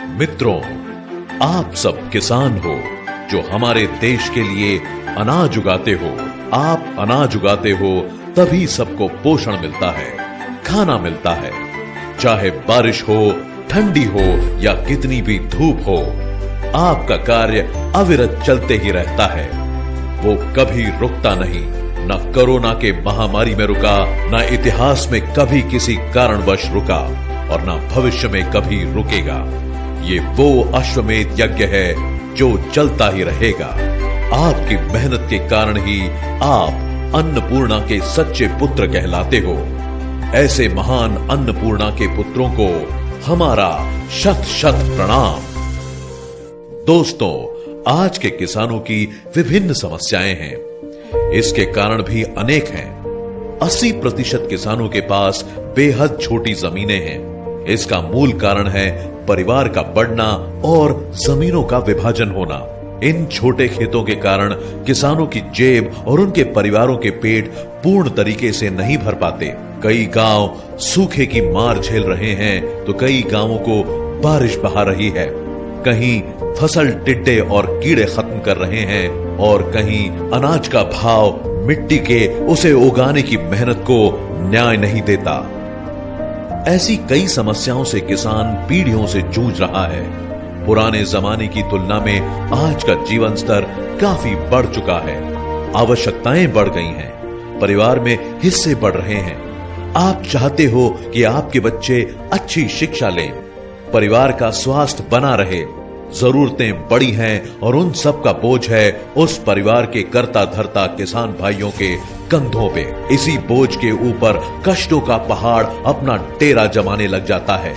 मित्रों, आप सब किसान हो जो हमारे देश के लिए अनाज उगाते हो। आप अनाज उगाते हो तभी सबको पोषण मिलता है, खाना मिलता है। चाहे बारिश हो, ठंडी हो या कितनी भी धूप हो, आपका कार्य अविरत चलते ही रहता है। वो कभी रुकता नहीं, न कोरोना के महामारी में रुका, न इतिहास में कभी किसी कारणवश रुका और न भविष्य में कभी रुकेगा। ये वो अश्वमेध यज्ञ है जो चलता ही रहेगा। आपकी मेहनत के कारण ही आप अन्नपूर्णा के सच्चे पुत्र कहलाते हो। ऐसे महान अन्नपूर्णा के पुत्रों को हमारा शत शत प्रणाम। दोस्तों, आज के किसानों की विभिन्न समस्याएं हैं। इसके कारण भी अनेक हैं। 80% किसानों के पास बेहद छोटी जमीनें हैं। इसका मूल कारण है परिवार का बढ़ना और जमीनों का विभाजन होना। इन छोटे खेतों के कारण किसानों की जेब और उनके परिवारों के पेट पूर्ण तरीके से नहीं भर पाते। कई गांव सूखे की मार झेल रहे हैं तो कई गांवों को बारिश बहा रही है। कहीं फसल टिड्डे और कीड़े खत्म कर रहे हैं और कहीं अनाज का भाव मिट्टी के उसे उगाने की मेहनत को न्याय नहीं देता। ऐसी कई समस्याओं से किसान पीढ़ियों से जूझ रहा है। पुराने जमाने की तुलना में आज का जीवन स्तर काफी बढ़ चुका है। आवश्यकताएं बढ़ गई हैं, परिवार में हिस्से बढ़ रहे हैं। आप चाहते हो कि आपके बच्चे अच्छी शिक्षा लें, परिवार का स्वास्थ्य बना रहे। जरूरतें बड़ी हैं और उन सब का बोझ है उस परिवार के कर्ता धर्ता किसान भाइयों के कंधों पे। इसी बोझ के ऊपर कष्टों का पहाड़ अपना डेरा जमाने लग जाता है।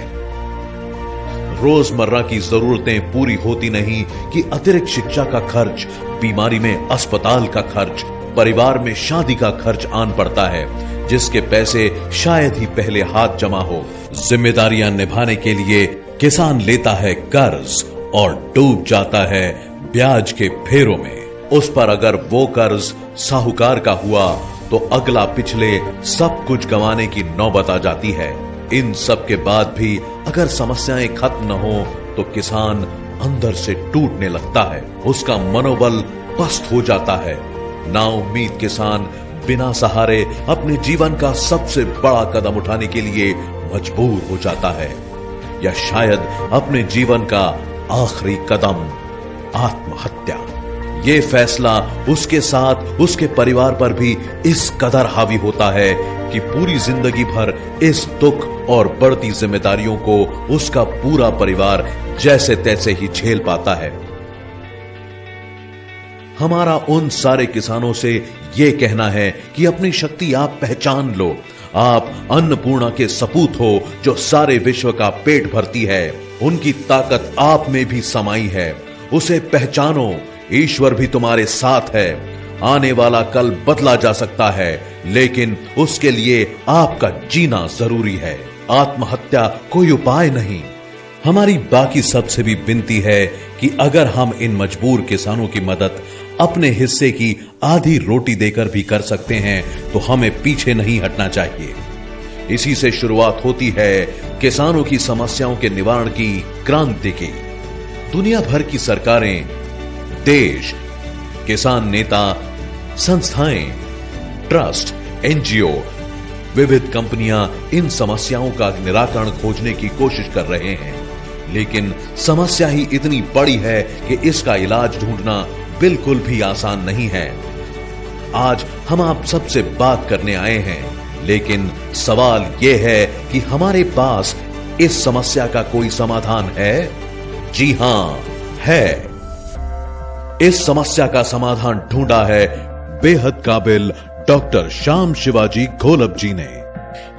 रोजमर्रा की जरूरतें पूरी होती नहीं कि अतिरिक्त शिक्षा का खर्च, बीमारी में अस्पताल का खर्च, परिवार में शादी का खर्च आन पड़ता है, जिसके पैसे शायद ही पहले हाथ जमा हो। जिम्मेदारियां निभाने के लिए किसान लेता है कर्ज और डूब जाता है ब्याज के फेरों में। उस पर अगर वो कर्ज साहूकार का हुआ तो अगला पिछले सब कुछ गंवाने की नौबत आ जाती है। इन सब के बाद भी अगर समस्याएं खत्म न हो तो किसान अंदर से टूटने लगता है, उसका मनोबल पस्त हो जाता है। नाउम्मीद किसान बिना सहारे अपने जीवन का सबसे बड़ा कदम उठाने के लिए मजबूर हो जाता है, या शायद अपने जीवन का आखिरी कदम आत्महत्या। ये फैसला उसके साथ उसके परिवार पर भी इस कदर हावी होता है कि पूरी जिंदगी भर इस दुख और बढ़ती जिम्मेदारियों को उसका पूरा परिवार जैसे तैसे ही झेल पाता है। हमारा उन सारे किसानों से ये कहना है कि अपनी शक्ति आप पहचान लो। आप अन्नपूर्णा के सपूत हो जो सारे विश्व का पेट भरती है। उनकी ताकत आप में भी समाई है, उसे पहचानो। ईश्वर भी तुम्हारे साथ है। आने वाला कल बदला जा सकता है, लेकिन उसके लिए आपका जीना जरूरी है। आत्महत्या कोई उपाय नहीं। हमारी बाकी सबसे भी विनती है कि अगर हम इन मजबूर किसानों की मदद अपने हिस्से की आधी रोटी देकर भी कर सकते हैं तो हमें पीछे नहीं हटना चाहिए। इसी से शुरुआत होती है किसानों की समस्याओं के निवारण की क्रांति की। दुनिया भर की सरकारें, देश, किसान नेता, संस्थाएं, ट्रस्ट, एनजीओ, विविध कंपनियां इन समस्याओं का निराकरण खोजने की कोशिश कर रहे हैं, लेकिन समस्या ही इतनी बड़ी है कि इसका इलाज ढूंढना बिल्कुल भी आसान नहीं है। आज हम आप सबसे बात करने आए हैं, लेकिन सवाल यह है कि हमारे पास इस समस्या का कोई समाधान है? जी हां, है। इस समस्या का समाधान ढूंढा है बेहद काबिल डॉक्टर श्याम शिवाजी घोलप जी ने।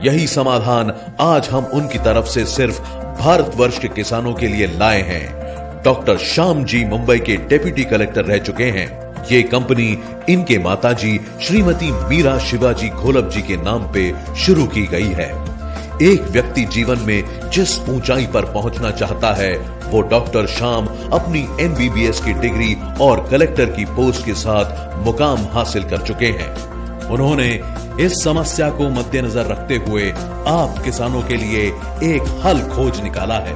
यही समाधान आज हम उनकी तरफ से सिर्फ भारतवर्ष के किसानों के लिए लाए हैं। डॉक्टर श्याम जी मुंबई के डेप्यूटी कलेक्टर रह चुके हैं। ये कंपनी इनके माताजी श्रीमती मीरा शिवाजी घोलप जी के नाम पे शुरू की गई है। एक व्यक्ति जीवन में जिस ऊंचाई पर पहुंचना चाहता है वो डॉक्टर श्याम अपनी MBBS की डिग्री और कलेक्टर की पोस्ट के साथ मुकाम हासिल कर चुके हैं। उन्होंने इस समस्या को मद्देनजर रखते हुए आप किसानों के लिए एक हल खोज निकाला है।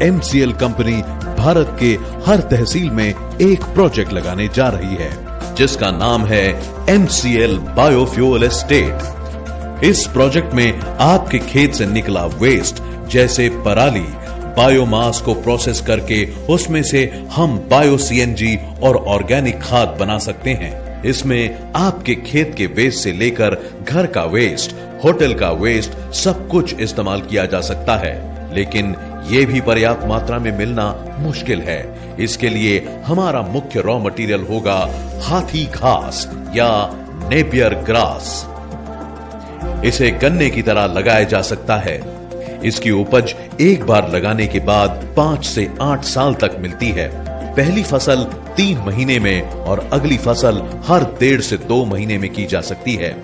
MCL कंपनी भारत के हर तहसील में एक प्रोजेक्ट लगाने जा रही है, जिसका नाम है MCL बायोफ्यूल एस्टेट। इस प्रोजेक्ट में आपके खेत से निकला वेस्ट जैसे पराली, बायोमास को प्रोसेस करके उसमें से हम बायो CNG और ऑर्गेनिक खाद बना सकते हैं। इसमें आपके खेत के वेस्ट से लेकर घर का वेस्ट, होटल का वेस्ट सब कुछ इस्तेमाल किया जा सकता है, लेकिन ये भी पर्याप्त मात्रा में मिलना मुश्किल है। इसके लिए हमारा मुख्य रॉ मटेरियल होगा हाथी घास या नेपियर ग्रास। इसे गन्ने की तरह लगाया जा सकता है। इसकी उपज एक बार लगाने के बाद 5 से 8 साल तक मिलती है। पहली फसल 3 महीने में और अगली फसल हर 1.5 से 2 महीने में की जा सकती है।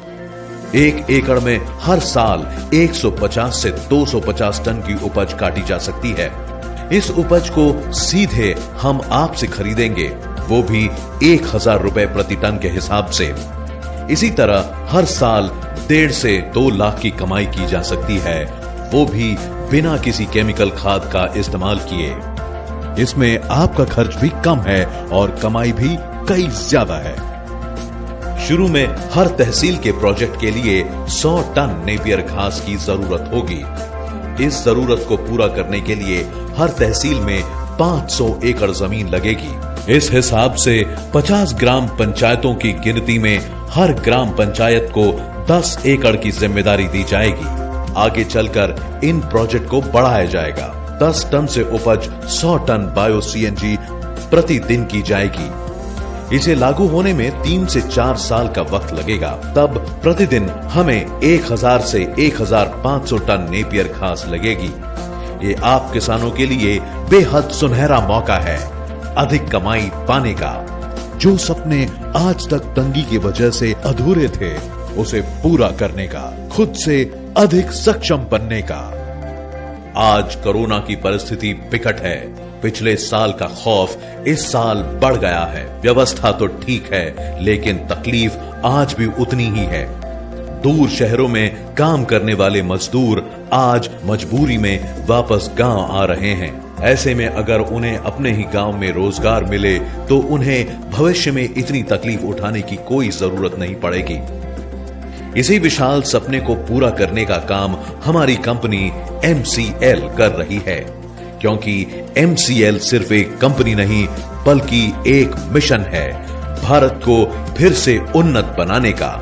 1 एकड़ में हर साल 150 से 250 टन की उपज काटी जा सकती है। इस उपज को सीधे हम आपसे खरीदेंगे, वो भी 1000 रुपए प्रति टन के हिसाब से। इसी तरह हर साल 1.5 से 2 लाख की कमाई की जा सकती है, वो भी बिना किसी केमिकल खाद का इस्तेमाल किए। इसमें आपका खर्च भी कम है और कमाई भी कई ज्यादा है। शुरू में हर तहसील के प्रोजेक्ट के लिए 100 टन नेपियर घास की जरूरत होगी। इस जरूरत को पूरा करने के लिए हर तहसील में 500 एकड़ जमीन लगेगी। इस हिसाब से 50 ग्राम पंचायतों की गिनती में हर ग्राम पंचायत को 10 एकड़ की जिम्मेदारी दी जाएगी। आगे चलकर इन प्रोजेक्ट को बढ़ाया जाएगा। 10 टन से उपज 100 टन बायो CNG प्रतिदिन की जाएगी। इसे लागू होने में 3 से 4 साल का वक्त लगेगा। तब प्रतिदिन हमें 1000 से 1500 टन नेपियर घास लगेगी। ये आप किसानों के लिए बेहद सुनहरा मौका है अधिक कमाई पाने का। जो सपने आज तक तंगी की वजह से अधूरे थे, उसे पूरा करने का, खुद से अधिक सक्षम बनने का। आज कोरोना की परिस्थिति विकट है। पिछले साल का खौफ इस साल बढ़ गया है। व्यवस्था तो ठीक है, लेकिन तकलीफ आज भी उतनी ही है। दूर शहरों में काम करने वाले मजदूर आज मजबूरी में वापस गांव आ रहे हैं। ऐसे में अगर उन्हें अपने ही गांव में रोजगार मिले तो उन्हें भविष्य में इतनी तकलीफ उठाने की कोई जरूरत नहीं पड़ेगी। इसी विशाल सपने को पूरा करने का काम हमारी कंपनी MCL कर रही है, क्योंकि MCL सिर्फ एक कंपनी नहीं बल्कि एक मिशन है भारत को फिर से उन्नत बनाने का।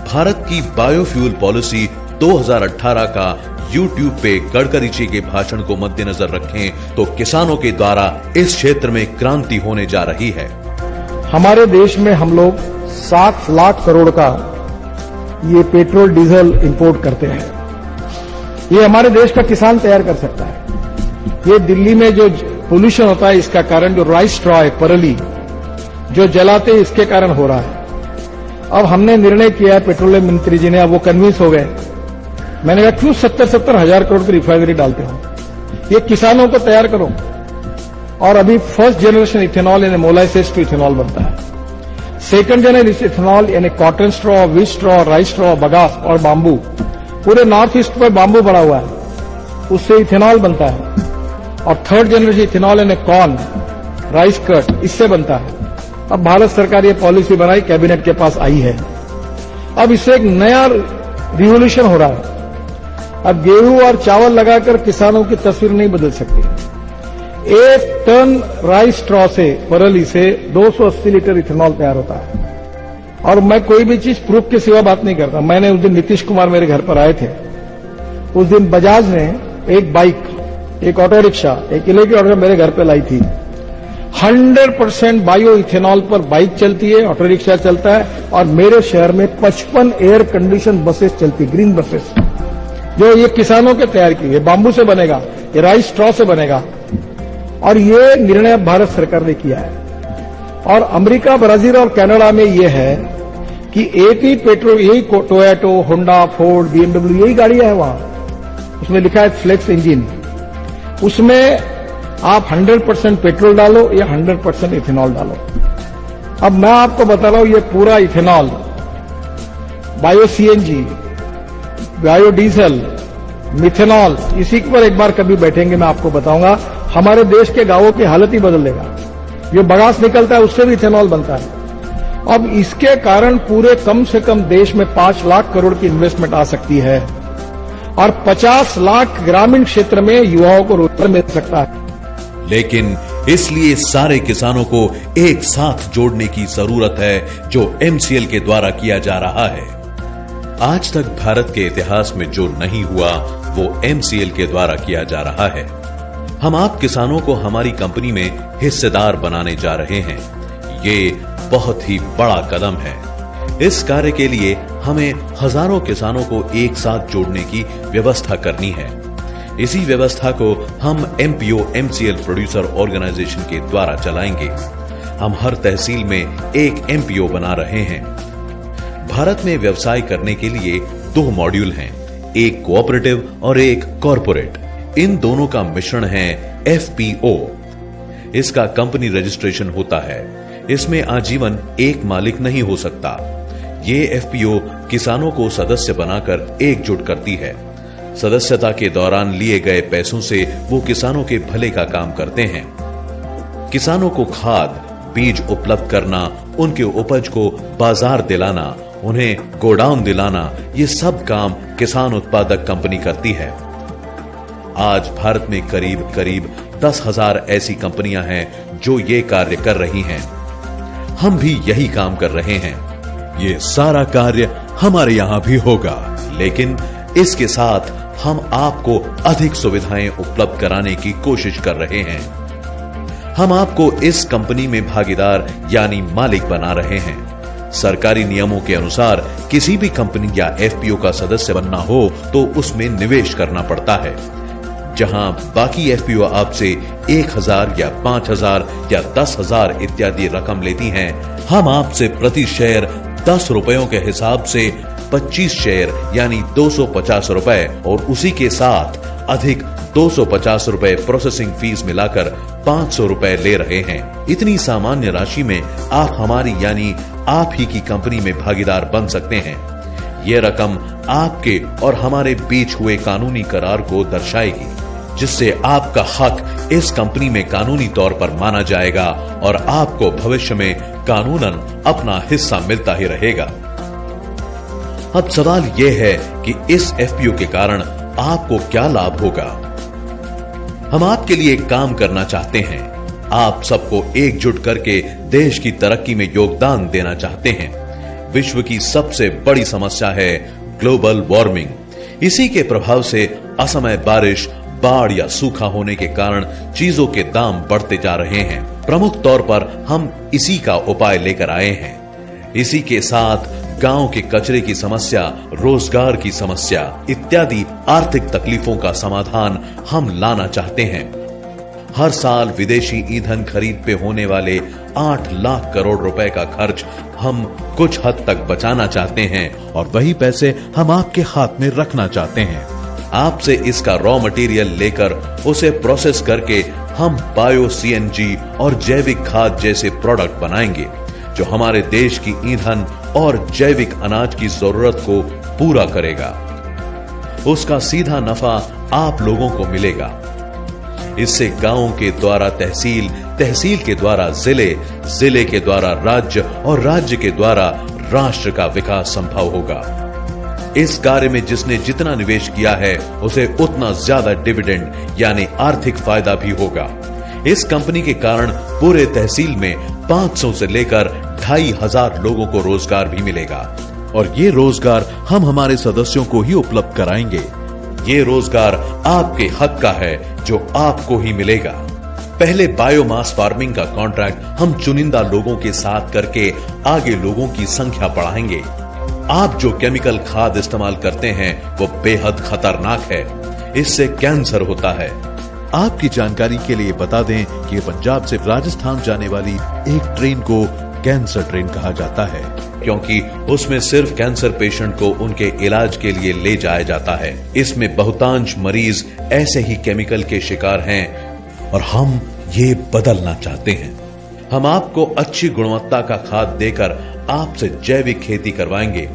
भारत की बायोफ्यूल पॉलिसी 2018 का YouTube पे गडकरी जी के भाषण को मद्देनजर रखें तो किसानों के द्वारा इस क्षेत्र में क्रांति होने जा रही है। हमारे देश में हम लोग 7 लाख करोड़ का ये पेट्रोल डीजल इंपोर्ट करते हैं। ये हमारे देश का किसान तैयार कर सकता है। ये दिल्ली में जो पोल्यूशन होता है, इसका कारण जो राइस स्ट्रॉ है, पराली जो जलाते, इसके कारण हो रहा है। अब हमने निर्णय किया है, पेट्रोलियम मंत्री जी ने, अब वो कन्विंस हो गए। मैंने कहा क्यों 70-70 हजार करोड़ की रिफाइनरी डालते हो, ये किसानों को तैयार करो। और अभी फर्स्ट जनरेशन इथेनॉल यानी मोलाइसिस टू इथेनॉल बनता है। सेकंड जनरेशन इथेनॉल यानी cotton straw, wheat straw, rice straw, bagasse और बांबू, पूरे नॉर्थ ईस्ट पर बांबू पड़ा हुआ है, उससे इथेनॉल बनता है। और थर्ड जनरेशन इथेनॉल यानी कॉर्न, राइस कट, इससे बनता है। अब भारत सरकार ये पॉलिसी बनाई, कैबिनेट के पास आई है। अब इससे एक नया रिवोल्यूशन हो रहा है। अब गेहूं और चावल लगाकर किसानों की तस्वीर नहीं बदल सकती। 1 टन राइस स्ट्रॉ से, पराली से 280 लीटर इथेनॉल तैयार होता है। और मैं कोई भी चीज प्रूफ के सिवा बात नहीं करता। मैंने उस दिन नीतीश कुमार मेरे घर पर आए थे, उस दिन बजाज ने एक बाइक, एक ऑटो रिक्शा, एक इलेक्ट्रिक ऑटो मेरे घर पे लाई थी। 100% बायो इथेनॉल पर बाइक चलती है, ऑटो रिक्शा चलता है। और मेरे शहर में 55 एयर कंडीशन बसेस चलती, ग्रीन बसेस, जो ये किसानों के तैयार की। ये बांबू से बनेगा, ये राइस स्ट्रॉ से बनेगा। और ये निर्णय भारत सरकार ने किया है। और अमेरिका, ब्राजील और कनाडा में ये है कि एक ही पेट्रोल, यही टोयोटो, होंडा, फोर्ड, BMW, यही गाड़ियां हैं वहां। उसमें लिखा है फ्लेक्स इंजन। उसमें आप 100% पेट्रोल डालो या 100% इथेनॉल डालो। अब मैं आपको बता रहा हूं, ये पूरा ethanol, bio CNG, bio diesel, methanol, इसी पर एक बार कभी बैठेंगे, मैं आपको बताऊंगा हमारे देश के गांवों की हालत ही बदल देगा। जो बगास निकलता है उससे भी इथेनॉल बनता है। अब इसके कारण पूरे कम से कम देश में 5 लाख करोड़ की इन्वेस्टमेंट आ सकती है और 50 लाख ग्रामीण क्षेत्र में युवाओं को रोजगार मिल सकता है। लेकिन इसलिए सारे किसानों को एक साथ जोड़ने की जरूरत है, जो एमसीएल के द्वारा किया जा रहा है। आज तक भारत के इतिहास में जो नहीं हुआ वो एमसीएल के द्वारा किया जा रहा है। हम आप किसानों को हमारी कंपनी में हिस्सेदार बनाने जा रहे हैं। ये बहुत ही बड़ा कदम है। इस कार्य के लिए हमें हजारों किसानों को एक साथ जोड़ने की व्यवस्था करनी है। इसी व्यवस्था को हम एमपीओ एमसीएल प्रोड्यूसर ऑर्गेनाइजेशन के द्वारा चलाएंगे। हम हर तहसील में एक एमपीओ बना रहे हैं। भारत में व्यवसाय करने के लिए 2 मॉड्यूल हैं, एक कोऑपरेटिव और एक कॉरपोरेट। इन दोनों का मिश्रण है एफपीओ। इसका कंपनी रजिस्ट्रेशन होता है। इसमें आजीवन एक मालिक नहीं हो सकता। ये एफपीओ किसानों को सदस्य बनाकर एकजुट करती है। सदस्यता के दौरान लिए गए पैसों से वो किसानों के भले का काम करते हैं। किसानों को खाद, बीज उपलब्ध करना, उनके उपज को बाजार दिलाना, उन्हें गोडाउन दिलाना, ये सब काम किसान उत्पादक कंपनी करती है। आज भारत में करीब करीब 10,000 ऐसी कंपनियां हैं जो ये कार्य कर रही हैं। हम भी यही काम कर रहे हैं। ये सारा कार्य हमारे यहां भी होगा, लेकिन इसके साथ हम आपको अधिक सुविधाएं उपलब्ध कराने की कोशिश कर रहे हैं। हम आपको इस कंपनी में भागीदार यानी मालिक बना रहे हैं। सरकारी नियमों के अनुसार किसी भी कंपनी या एफपीओ का सदस्य बनना हो तो उसमें निवेश करना पड़ता है। जहां बाकी एफपीओ आपसे 1,000 या 5,000 या 10,000 इत्यादि रकम लेती हैं, हम आपसे प्रति शेयर 10 रुपयों के हिसाब से 25 शेयर यानी 250 रुपए और उसी के साथ अधिक 250 रुपए प्रोसेसिंग फीस मिलाकर 500 रुपए ले रहे हैं। इतनी सामान्य राशि में आप हमारी यानी आप ही की कंपनी में भागीदार बन सकते हैं। यह रकम आपके और हमारे बीच हुए कानूनी करार को दर्शाएगी, जिससे आपका हक इस कंपनी में कानूनी तौर पर माना जाएगा और आपको भविष्य में कानूनन अपना हिस्सा मिलता ही रहेगा। अब सवाल यह है कि इस एफपीओ के कारण आपको क्या लाभ होगा। हम आपके लिए काम करना चाहते हैं। आप सबको एकजुट करके देश की तरक्की में योगदान देना चाहते हैं। विश्व की सबसे बड़ी समस्या है ग्लोबल वार्मिंग। इसी के प्रभाव से असमय बारिश, बाढ़ या सूखा होने के कारण चीजों के दाम बढ़ते जा रहे हैं। प्रमुख तौर पर हम इसी का उपाय लेकर आए हैं। इसी के साथ गांव के कचरे की समस्या, रोजगार की समस्या इत्यादि आर्थिक तकलीफों का समाधान हम लाना चाहते हैं। हर साल विदेशी ईंधन खरीद पे होने वाले 8 लाख करोड़ रुपए का खर्च हम कुछ हद तक बचाना चाहते हैं और वही पैसे हम आपके हाथ में रखना चाहते हैं। आपसे इसका रॉ मटेरियल लेकर उसे प्रोसेस करके हम बायो सीएनजी और जैविक खाद जैसे प्रोडक्ट बनाएंगे, जो हमारे देश की ईंधन और जैविक अनाज की जरूरत को पूरा करेगा। उसका सीधा नफा आप लोगों को मिलेगा। इससे गांवों के द्वारा तहसील, तहसील के द्वारा जिले, जिले के द्वारा राज्य और राज्य के द्वारा राष्ट्र का विकास संभव होगा। इस कार्य में जिसने जितना निवेश किया है उसे उतना ज्यादा डिविडेंड यानी आर्थिक फायदा भी होगा। इस कंपनी के कारण पूरे तहसील में 500 से लेकर 2,500 लोगों को रोजगार भी मिलेगा और ये रोजगार हम हमारे सदस्यों को ही उपलब्ध कराएंगे। ये रोजगार आपके हक का है जो आपको ही मिलेगा। पहले बायोमास फार्मिंग का कॉन्ट्रैक्ट हम चुनिंदा लोगों के साथ करके आगे लोगों की संख्या बढ़ाएंगे। आप जो केमिकल खाद इस्तेमाल करते हैं वो बेहद खतरनाक है। इससे कैंसर होता है। आपकी जानकारी के लिए बता दें कि पंजाब से राजस्थान जाने वाली एक ट्रेन को कैंसर ट्रेन कहा जाता है, क्योंकि उसमें सिर्फ कैंसर पेशेंट को उनके इलाज के लिए ले जाया जाता है। इसमें बहुतांश मरीज ऐसे ही केमिकल के शिकार हैं और हम ये बदलना चाहते हैं। हम आपको अच्छी गुणवत्ता का खाद देकर आपसे जैविक खेती करवाएंगे।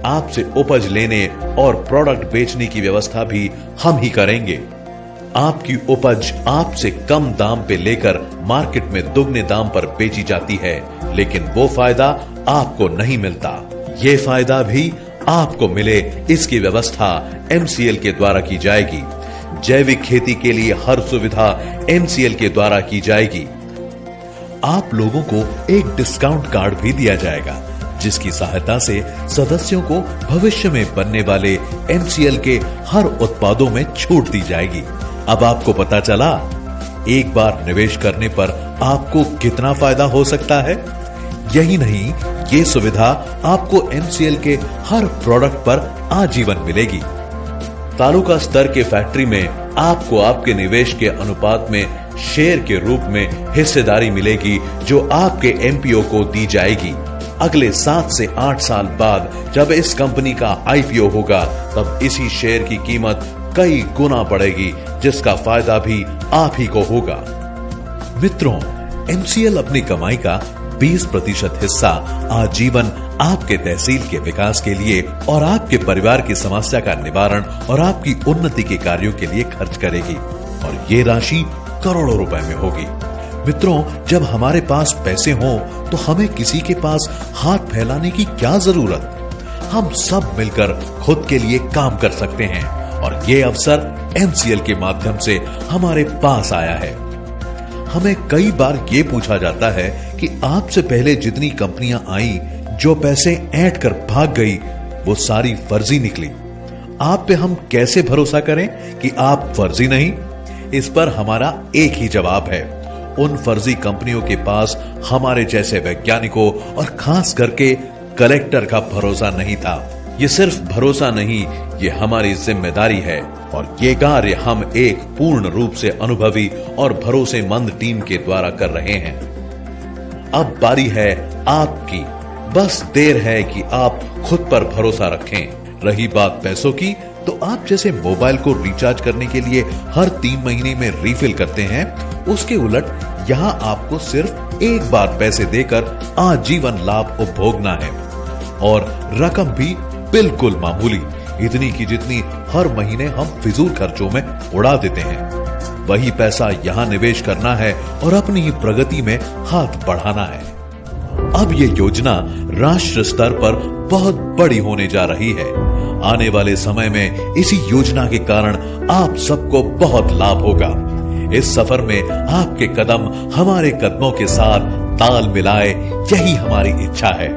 आपसे उपज लेने और प्रोडक्ट बेचने की व्यवस्था भी हम ही करेंगे। आपकी उपज आपसे कम दाम पे लेकर मार्केट में दुगने दाम पर बेची जाती है, लेकिन वो फायदा आपको नहीं मिलता। ये फायदा भी आपको मिले, इसकी व्यवस्था MCL के द्वारा की जाएगी। जैविक खेती के लिए हर सुविधा MCL के द्वारा की जाएगी। आप लोगों को एक डिस्काउंट कार्ड भी दिया जाएगा, जिसकी सहायता से सदस्यों को भविष्य में बनने वाले MCL के हर उत्पादों में छूट दी जाएगी। अब आपको पता चला, एक बार निवेश करने पर आपको कितना फायदा हो सकता है। यही नहीं, ये सुविधा आपको MCL के हर प्रोडक्ट पर आजीवन मिलेगी। तालुका स्तर के फैक्ट्री में आपको आपके निवेश के अनुपात में शेयर के रूप में हिस्सेदारी मिलेगी, जो आपके MPO को दी जाएगी। अगले 7 से 8 साल बाद जब इस कंपनी का IPO होगा, तब इसी शेयर की कीमत कई गुना बढ़ेगी, जिसका फायदा भी आप ही को होगा। मित्रों, MCL अपनी कमाई का 20% हिस्सा आजीवन आपके तहसील के विकास के लिए और आपके परिवार की समस्या का निवारण और आपकी उन्नति के कार्यों के लिए खर्च करेगी, और ये राशि करोड़ों रुपए में होगी। मित्रों, जब हमारे पास पैसे हों तो हमें किसी के पास हाथ फैलाने की क्या जरूरत। हम सब मिलकर खुद के लिए काम कर सकते हैं, और ये अवसर MCL के माध्यम से हमारे पास आया है। हमें कई बार ये पूछा जाता है कि आपसे पहले जितनी कंपनियां आई, जो पैसे ऐंठ कर भाग गई, वो सारी फर्जी निकली। आप पे हम कैसे भरोसा करें कि आप फर्जी नहीं। इस पर हमारा एक ही जवाब है, उन फर्जी कंपनियों के पास हमारे जैसे वैज्ञानिकों और खास करके कलेक्टर का भरोसा नहीं था। ये सिर्फ भरोसा नहीं, ये हमारी जिम्मेदारी है, और ये कार्य हम एक पूर्ण रूप से अनुभवी और भरोसेमंद टीम के द्वारा कर रहे हैं। अब बारी है आपकी, बस देर है कि आप खुद पर भरोसा रखें। रही बात पैसों की, तो आप जैसे मोबाइल को रिचार्ज करने के लिए हर 3 महीने में रिफिल करते हैं, उसके उलट यहां आपको सिर्फ एक बार पैसे देकर आजीवन लाभ उपभोगना है, और रकम भी बिल्कुल मामूली, इतनी की जितनी हर महीने हम फिजूल खर्चों में उड़ा देते हैं। वही पैसा यहां निवेश करना है और अपनी ही प्रगति में हाथ बढ़ाना है। अब ये योजना राष्ट्र स्तर पर बहुत बड़ी होने जा रही है। आने वाले समय में इसी योजना के कारण आप सबको बहुत लाभ होगा। इस सफर में आपके कदम हमारे कदमों के साथ ताल मिलाए, यही हमारी इच्छा है।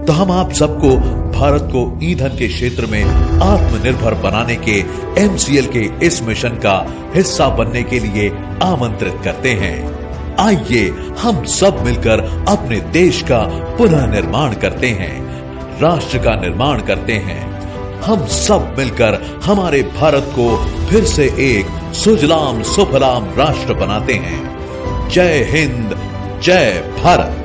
तो हम आप सबको भारत को ईंधन के क्षेत्र में आत्मनिर्भर बनाने के MCL के इस मिशन का हिस्सा बनने के लिए आमंत्रित करते हैं। आइए हम सब मिलकर अपने देश का पुनः निर्माण करते हैं, राष्ट्र का निर्माण करते हैं। हम सब मिलकर हमारे भारत को फिर से एक सुजलाम सुफलाम राष्ट्र बनाते हैं। जय हिंद, जय भारत।